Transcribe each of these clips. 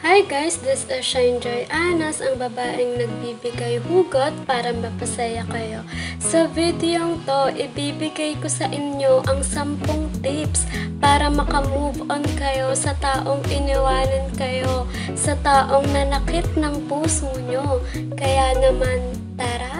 Hi guys, this is Shine Joy Anas, ang babaeng nagbibigay hugot para mapasaya kayo. Sa videong to, ibibigay ko sa inyo ang 10 tips para makamove on kayo sa taong iniwanan kayo, sa taong nanakit ng puso nyo. Kaya naman, tara!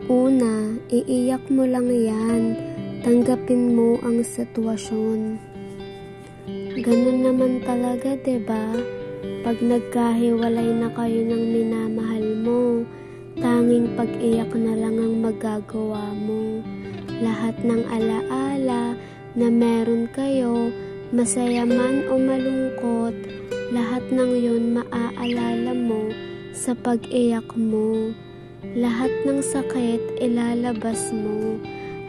Una, iiyak mo lang yan. Tanggapin mo ang sitwasyon. Ganun naman talaga, diba? Pag nagkahiwalay na kayo ng minamahal mo, tanging pag-iyak na lang ang magagawa mo. Lahat ng alaala na meron kayo, masaya man o malungkot, lahat ng yun maaalala mo sa pag-iyak mo. Lahat ng sakit ilalabas mo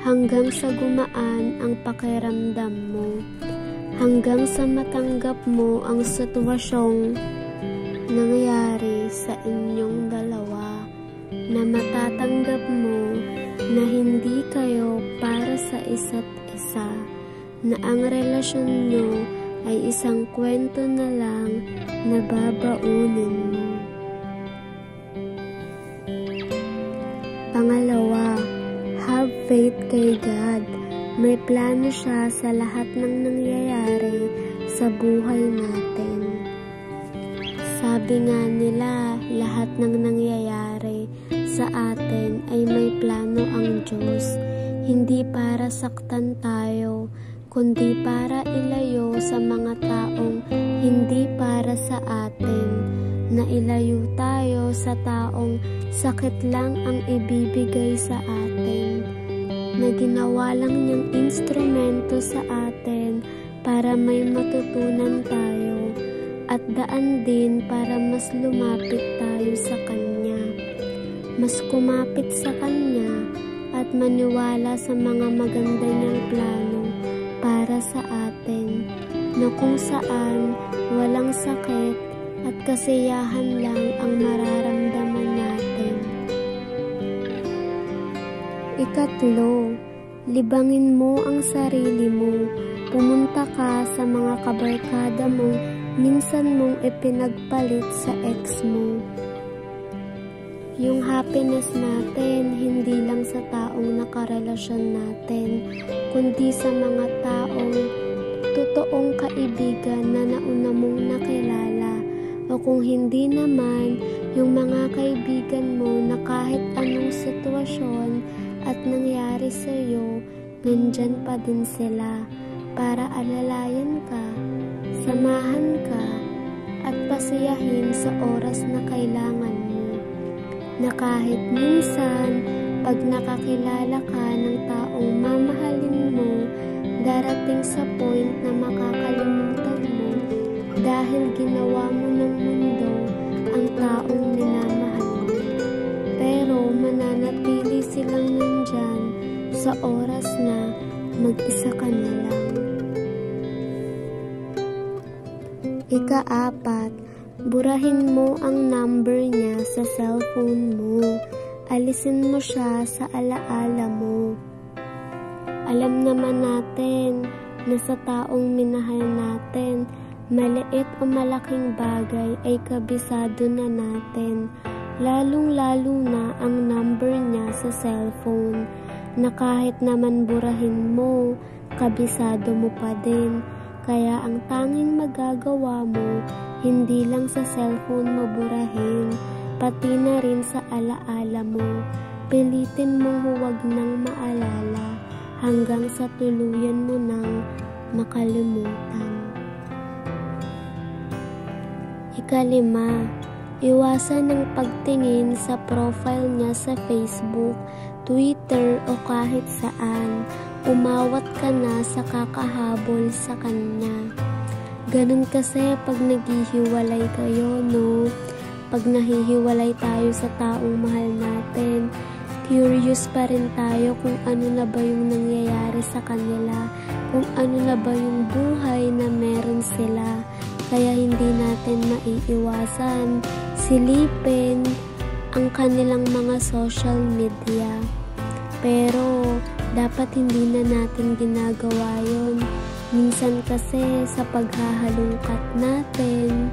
hanggang sa gumaan ang pakiramdam mo, hanggang sa matanggap mo ang sitwasyong nangyari sa inyong dalawa, na matatanggap mo na hindi kayo para sa isa't isa, na ang relasyon nyo ay isang kwento na lang na babaunin mo. Pangalawa, have faith kay God. May plano siya sa lahat ng nangyayari sa buhay natin. Sabi nga nila, lahat ng nangyayari sa atin ay may plano ang Diyos. Hindi para saktan tayo, kundi para ilayo sa mga taong hindi para sa atin, na ilayo tayo sa taong sakit lang ang ibibigay sa atin, na ginawa lang niyang instrumento sa atin para may matutunan tayo, at daan din para mas lumapit tayo sa Kanya, mas kumapit sa Kanya at maniwala sa mga maganda niyang plano para sa atin, na kung saan walang sakit at kasiyahan lang ang mararamdaman natin. Ikatlo, libangin mo ang sarili mo. Pumunta ka sa mga kabarkada mo minsan mong ipinagpalit sa ex mo. Yung happiness natin, hindi lang sa taong nakarelasyon natin, kundi sa mga taong totoong kaibigan na nauna mong nakilala. O kung hindi naman, yung mga kaibigan mo na kahit anong sitwasyon at nangyari sa iyo, nandyan pa din sila para alalayan ka, samahan ka, at pasiyahin sa oras na kailangan mo. Na kahit minsan, pag nakakilala ka ng taong mamahalin mo, darating sa point na makakalimutan mo dahil ginawa mo ng mundo ang taong minamahal mo. Pero mananatili silang nandyan sa oras na mag-isa ka na lang. Ika-4, burahin mo ang number niya sa cellphone mo. Alisin mo siya sa alaala mo. Alam naman natin na sa taong minahal natin, maliit o malaking bagay ay kabisado na natin, lalong-lalo na ang number niya sa cellphone, na kahit naman burahin mo, kabisado mo pa din. Kaya ang tanging magagawa mo, hindi lang sa cellphone mo burahin, pati na rin sa alaala mo. Pilitin mong huwag nang maalala hanggang sa tuluyan mo nang makalimutan. 5. Iwasan ang pagtingin sa profile niya sa Facebook, Twitter o kahit saan. Umawat ka na sa kakahabol sa kanya. Ganun kasi pag naghihiwalay kayo, no? Pag nahihiwalay tayo sa taong mahal natin, curious pa rin tayo kung ano na ba yung nangyayari sa kanila, kung ano na ba yung buhay na meron sila. Kaya hindi natin maiiwasan silipin ang kanilang mga social media. Pero dapat hindi na natin ginagawa yun. Minsan kasi sa paghahalungkat natin,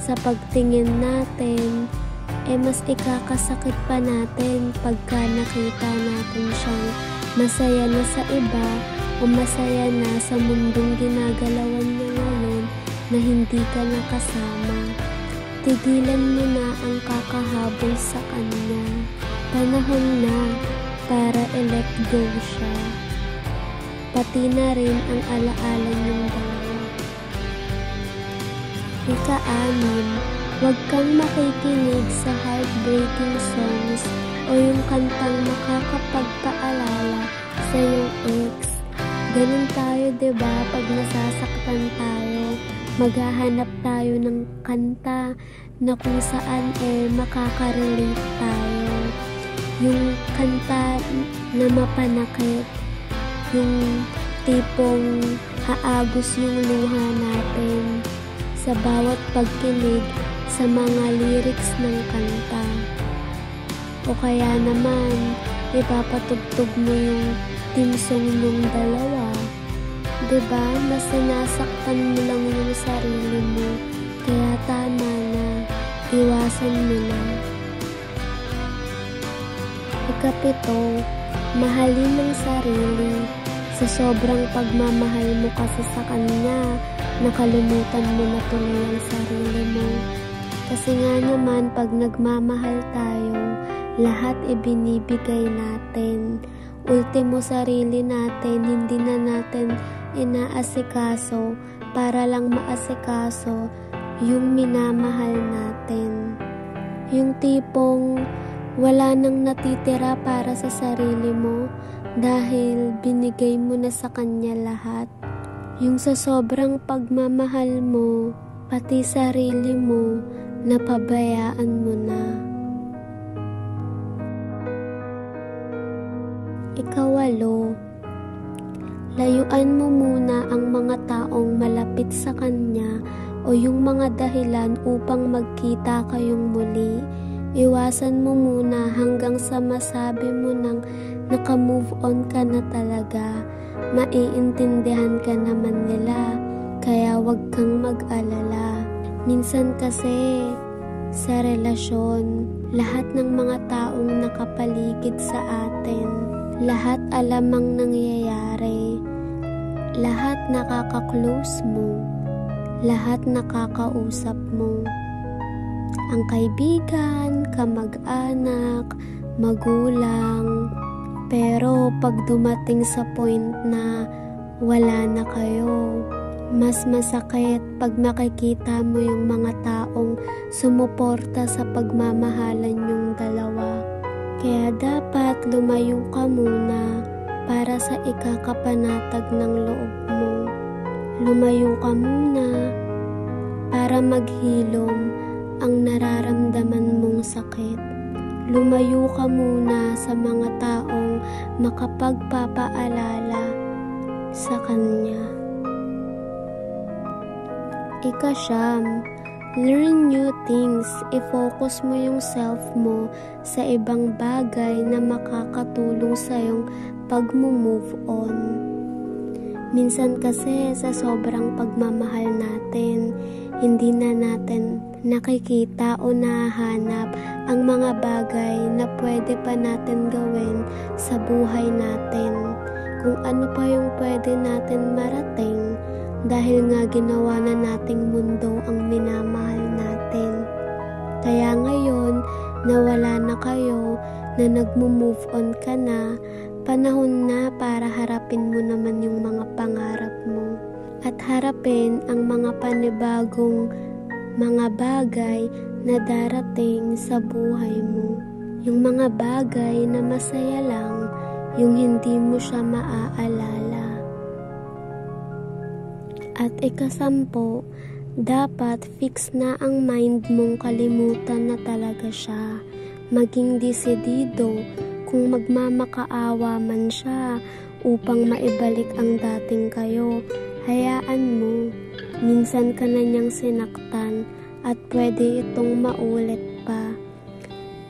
sa pagtingin natin, mas ikakasakit pa natin pagka nakita natin siyang masaya na sa iba o masaya na sa mundong ginagalawan niya ngayon na hindi ka nakasama. Tigilan mo na ang kakahabol sa kanya. Panahon na para i-let go siya. Pati na rin ang alaala niyong dalawa. 6. Huwag kang makikinig sa heartbreaking songs o yung kantang makakapagpaalala sa iyong ex. Ganun tayo, diba? Pag nasasaktan tayo, maghahanap tayo ng kanta na kung saan makaka-relate tayo. Yung kanta na mapanakit, yung tipong aagos yung luha natin sa bawat pagkinig sa mga lyrics ng kanta. O kaya naman, ipapatugtog mo yung team song ng dalawa. Diba? Mas sinasaktan mo lang yung sarili mo. Kaya tama na, iwasan mo na. 7. Mahalin ang sarili. Sa sobrang pagmamahal mo kasi sa kanya, nakalimutan mo na tuloy ang sarili mo. Kasi nga naman, pag nagmamahal tayo, lahat ibinibigay natin. Ultimo sarili natin, hindi na natin inaasikaso para lang maasikaso yung minamahal natin. Yung tipong wala nang natitira para sa sarili mo dahil binigay mo na sa kanya lahat. Yung sa sobrang pagmamahal mo, pati sarili mo, napabayaan mo na. 8. Layuan mo muna ang mga taong malapit sa kanya o yung mga dahilan upang magkita kayong muli. Iwasan mo muna hanggang sa masabi mo nang naka-move on ka na talaga. Maiintindihan ka naman nila, kaya wag kang mag-alala. Minsan kasi sa relasyon, lahat ng mga taong nakapaligid sa atin, lahat alam ang nangyayari, lahat nakaka-close mo, lahat nakakausap mo. Ang kaibigan, kamag-anak, magulang. Pero pag dumating sa point na wala na kayo, mas masakit pag makikita mo yung mga taong sumuporta sa pagmamahalan yung dalawa. Kaya dapat lumayo ka muna para sa ikakapanatag ng loob mo. Lumayo ka muna para maghilom ang nararamdaman mong sakit. Lumayo ka muna sa mga taong makapagpapaalala sa kanya. 9. Learn new things. I-focus mo yung self mo sa ibang bagay na makakatulong sa iyong pag-move on. Minsan kasi sa sobrang pagmamahal natin, hindi na natin nakikita o nahanap ang mga bagay na pwede pa natin gawin sa buhay natin. kung ano pa yung pwede natin marating dahil nga ginawa na nating mundo ang minamahal natin. Kaya ngayon, nawala na kayo, na nagmo-move on ka na, panahon na para harapin mo naman yung mga pangarap mo. At harapin ang mga panibagong mga bagay na darating sa buhay mo. Yung mga bagay na masaya lang, yung hindi mo siya maaalala. At ikasampo, dapat fix na ang mind mong kalimutan na talaga siya. Maging desidido kung magmamakaawa man siya upang maibalik ang dating kayo. Hayaan mo, minsan ka na niyang sinaktan at pwede itong maulit pa.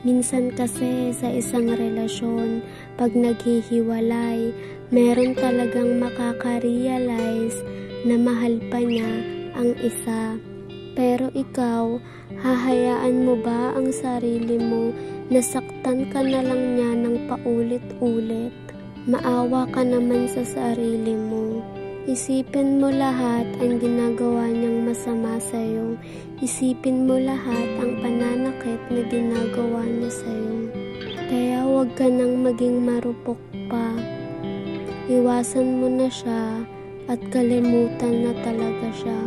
Minsan kasi sa isang relasyon, pag naghihiwalay, meron talagang makaka-realize na mahal pa niya ang isa. Pero ikaw, hahayaan mo ba ang sarili mo na saktan ka na lang niya ng paulit-ulit? Maawa ka naman sa sarili mo. Isipin mo lahat ang ginagawa niyang masama sa'yo. Isipin mo lahat ang pananakit na ginagawa niya sa'yo. Kaya huwag ka nang maging marupok pa. Iwasan mo na siya at kalimutan na talaga siya.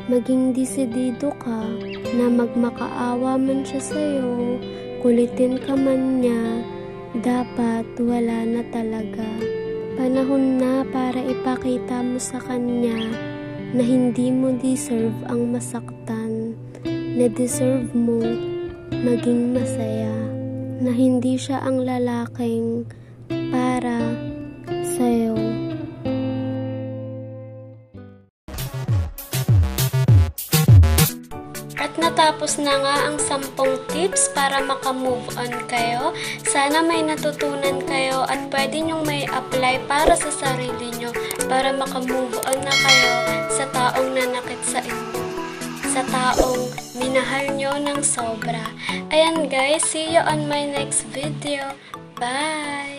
Maging desidido ka na magmakaawa man siya sa'yo, kulitin ka man niya, dapat wala na talaga. Panahon na para ipakita mo sa kanya na hindi mo deserve ang masaktan, na deserve mo maging masaya, na hindi siya ang lalaking para sa'yo. At natapos na nga ang 10 tips para maka-move on kayo. Sana may natutunan kayo at pwede nyong may apply para sa sarili nyo para maka-move on na kayo sa taong nanakit sa inyo. Sa taong minahal nyo ng sobra. Ayan guys, see you on my next video. Bye!